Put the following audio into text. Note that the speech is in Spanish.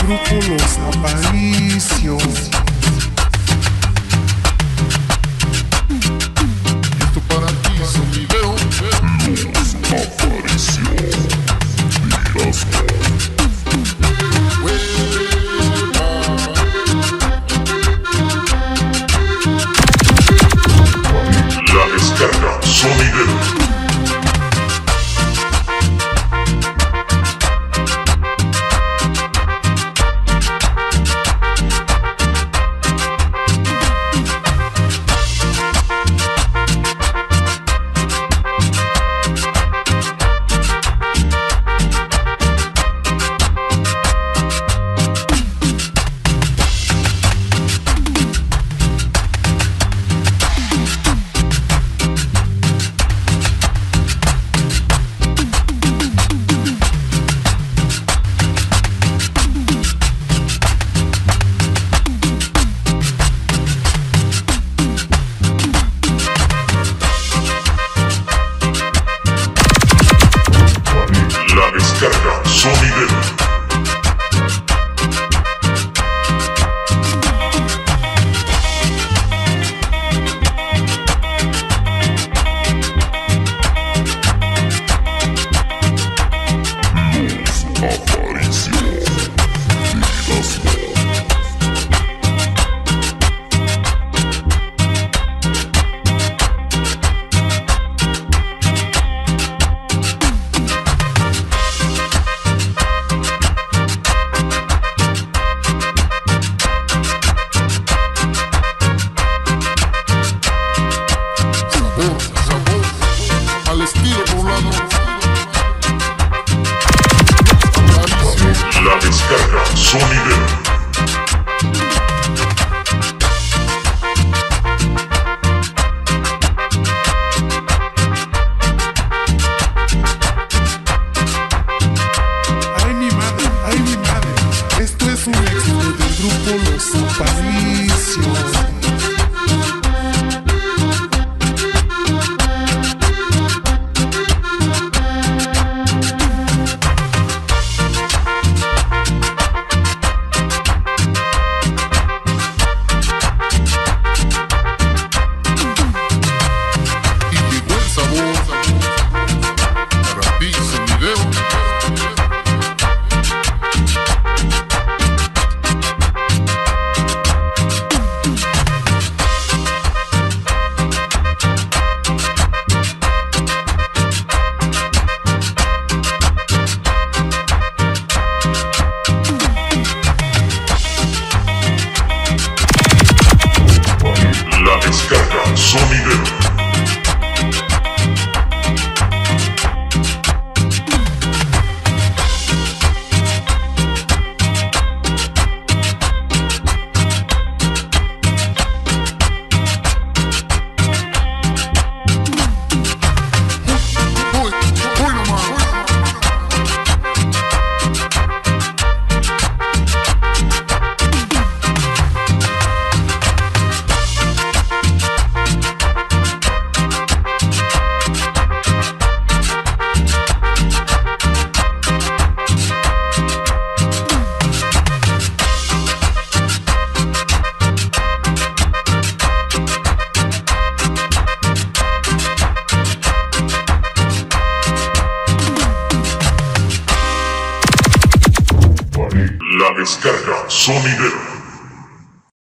grupo Los APARICIO. Esto para ti, Sonido. Los APARICIO. ERASMO. La Descarga Sonidera. La Descarga Sonidera. Los APARICIO. ERASMO. Sabor, al estilo poblano. La Descarga Sonidera. Ay mi madre, esto es un éxito del grupo Los APARICIO. La Descarga Sonidera. Uy nomás. La Descarga Sonidera.